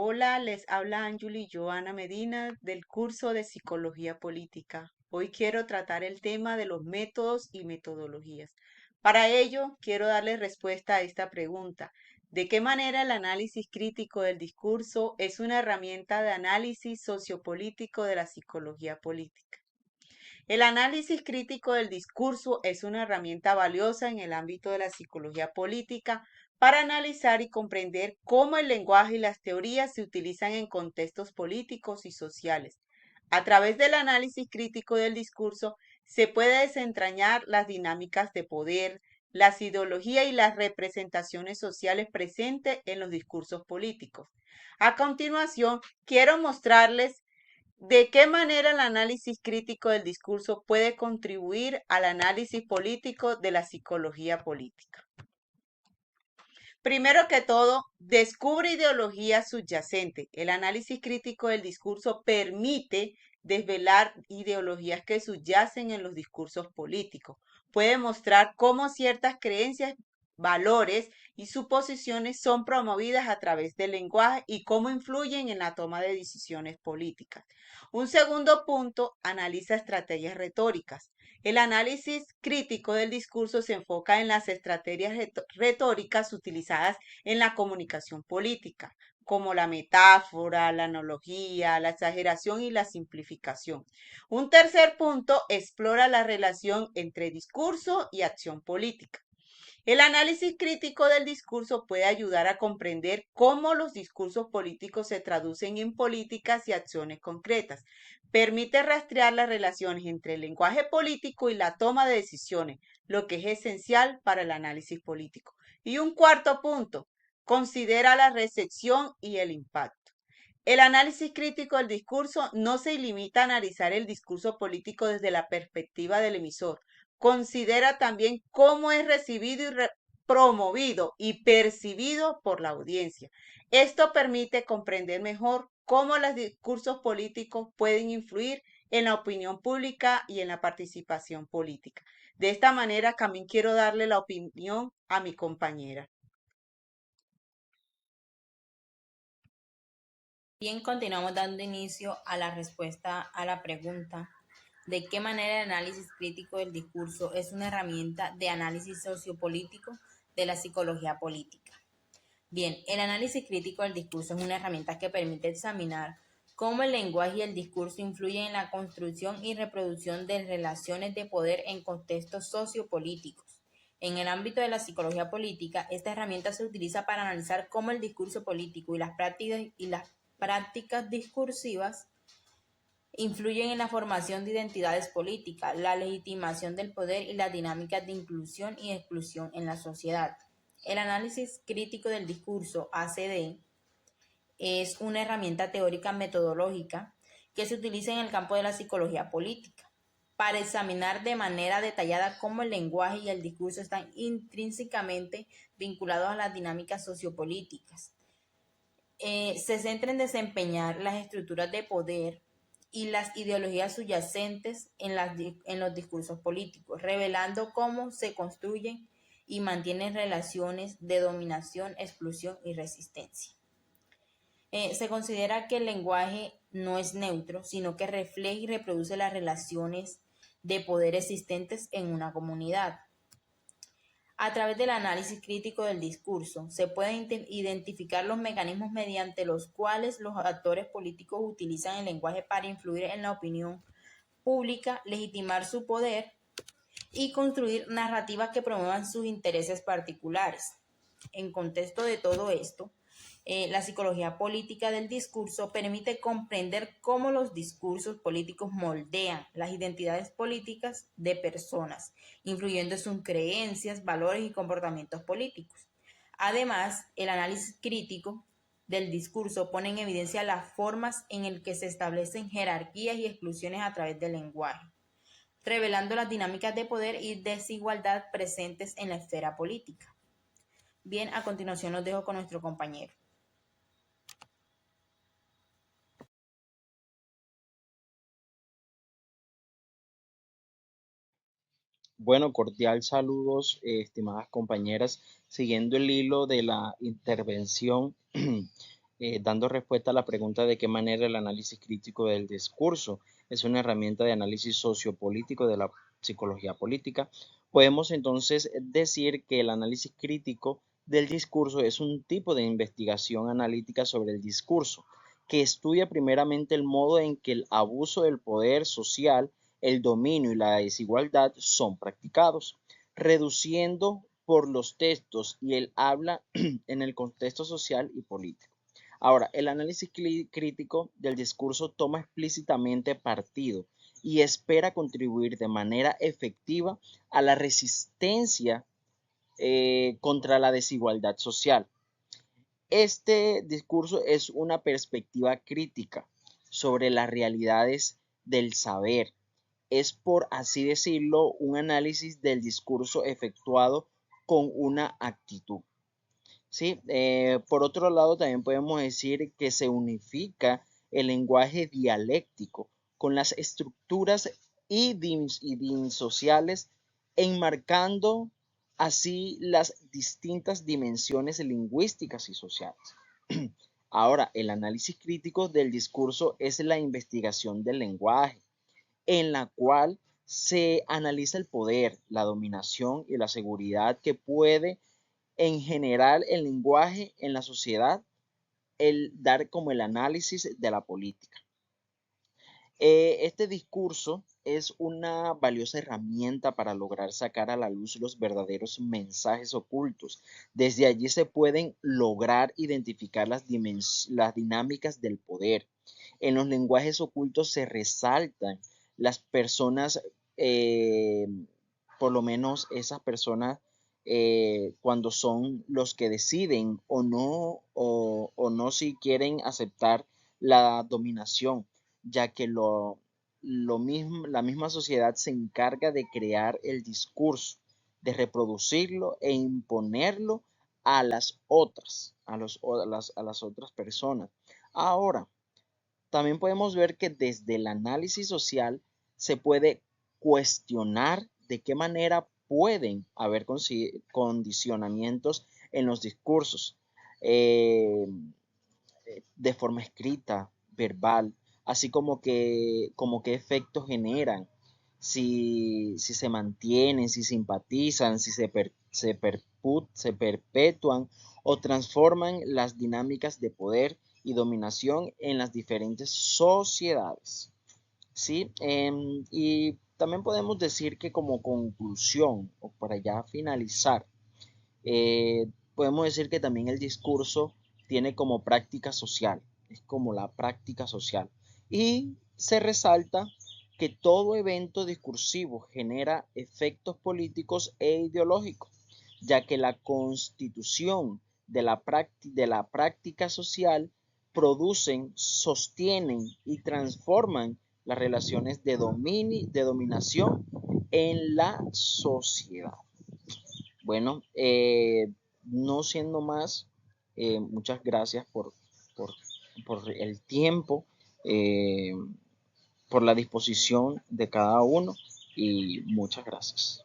Hola, les habla Anjuli Joana Medina del curso de Psicología Política. Hoy quiero tratar el tema de los métodos y metodologías. Para ello, quiero darle respuesta a esta pregunta. ¿De qué manera el análisis crítico del discurso es una herramienta de análisis sociopolítico de la psicología política? El análisis crítico del discurso es una herramienta valiosa en el ámbito de la psicología política para analizar y comprender cómo el lenguaje y las teorías se utilizan en contextos políticos y sociales. A través del análisis crítico del discurso se puede desentrañar las dinámicas de poder, las ideologías y las representaciones sociales presentes en los discursos políticos. A continuación, quiero mostrarles ¿de qué manera el análisis crítico del discurso puede contribuir al análisis político de la psicología política? Primero que todo, descubre ideologías subyacentes. El análisis crítico del discurso permite desvelar ideologías que subyacen en los discursos políticos. Puede mostrar cómo ciertas creencias, valores y suposiciones son promovidas a través del lenguaje y cómo influyen en la toma de decisiones políticas. Un segundo punto, analiza estrategias retóricas. El análisis crítico del discurso se enfoca en las estrategias retóricas utilizadas en la comunicación política, como la metáfora, la analogía, la exageración y la simplificación. Un tercer punto explora la relación entre discurso y acción política. El análisis crítico del discurso puede ayudar a comprender cómo los discursos políticos se traducen en políticas y acciones concretas. Permite rastrear las relaciones entre el lenguaje político y la toma de decisiones, lo que es esencial para el análisis político. Y un cuarto punto, considera la recepción y el impacto. El análisis crítico del discurso no se limita a analizar el discurso político desde la perspectiva del emisor. Considera también cómo es recibido y promovido y percibido por la audiencia. Esto permite comprender mejor cómo los discursos políticos pueden influir en la opinión pública y en la participación política. De esta manera, también quiero darle la opinión a mi compañera. Bien, continuamos dando inicio a la respuesta a la pregunta de qué manera el análisis crítico del discurso es una herramienta de análisis sociopolítico de la psicología política. Bien, el análisis crítico del discurso es una herramienta que permite examinar cómo el lenguaje y el discurso influyen en la construcción y reproducción de relaciones de poder en contextos sociopolíticos. En el ámbito de la psicología política, esta herramienta se utiliza para analizar cómo el discurso político y las prácticas discursivas influyen en la formación de identidades políticas, la legitimación del poder y las dinámicas de inclusión y exclusión en la sociedad. El análisis crítico del discurso, ACD, es una herramienta teórica metodológica que se utiliza en el campo de la psicología política para examinar de manera detallada cómo el lenguaje y el discurso están intrínsecamente vinculados a las dinámicas sociopolíticas. Se centra en desempeñar las estructuras de poder y las ideologías subyacentes en los discursos políticos, revelando cómo se construyen y mantienen relaciones de dominación, exclusión y resistencia. Se considera que el lenguaje no es neutro, sino que refleja y reproduce las relaciones de poder existentes en una comunidad. A través del análisis crítico del discurso, se pueden identificar los mecanismos mediante los cuales los actores políticos utilizan el lenguaje para influir en la opinión pública, legitimar su poder y construir narrativas que promuevan sus intereses particulares. En contexto de todo esto, la psicología política del discurso permite comprender cómo los discursos políticos moldean las identidades políticas de personas, influyendo en sus creencias, valores y comportamientos políticos. Además, el análisis crítico del discurso pone en evidencia las formas en las que se establecen jerarquías y exclusiones a través del lenguaje, revelando las dinámicas de poder y desigualdad presentes en la esfera política. Bien, a continuación los dejo con nuestro compañero. Bueno, cordial saludos, estimadas compañeras. Siguiendo el hilo de la intervención dando respuesta a la pregunta de qué manera el análisis crítico del discurso es una herramienta de análisis sociopolítico de la psicología política, podemos entonces decir que el análisis crítico del discurso es un tipo de investigación analítica sobre el discurso, que estudia primeramente el modo en que el abuso del poder social, el dominio y la desigualdad son practicados, reduciendo por los textos y el habla en el contexto social y político. Ahora, el análisis crítico del discurso toma explícitamente partido y espera contribuir de manera efectiva a la resistencia contra la desigualdad social. Este discurso es una perspectiva crítica sobre las realidades del saber. Es, por así decirlo, un análisis del discurso efectuado con una actitud. ¿Sí? Por otro lado, también podemos decir que se unifica el lenguaje dialéctico con las estructuras sociales, enmarcando así las distintas dimensiones lingüísticas y sociales. Ahora, el análisis crítico del discurso es la investigación del lenguaje, en la cual se analiza el poder, la dominación y la seguridad que puede en general el lenguaje en la sociedad, el dar como el análisis de la política. Este discurso es una valiosa herramienta para lograr sacar a la luz los verdaderos mensajes ocultos. Desde allí se pueden lograr identificar las dinámicas del poder. En los lenguajes ocultos se resaltan las personas, eh, por lo menos esas personas cuando son los que deciden o no si quieren aceptar la dominación, ya que la misma sociedad se encarga de crear el discurso, de reproducirlo e imponerlo a las otras, a las otras personas. Ahora, también podemos ver que desde el análisis social se puede cuestionar de qué manera pueden haber condicionamientos en los discursos de forma escrita, verbal, así como qué efectos generan, si se mantienen, si simpatizan, si se perpetúan o transforman las dinámicas de poder y dominación en las diferentes sociedades. ¿Sí? Y también podemos decir que como conclusión, o para ya finalizar, podemos decir que también el discurso tiene como práctica social, es como la práctica social. Y se resalta que todo evento discursivo genera efectos políticos e ideológicos, ya que la constitución de la práctica social producen, sostienen y transforman las relaciones de dominación en la sociedad. Bueno, no siendo más, muchas gracias por, por el tiempo, eh, por la disposición de cada uno y muchas gracias.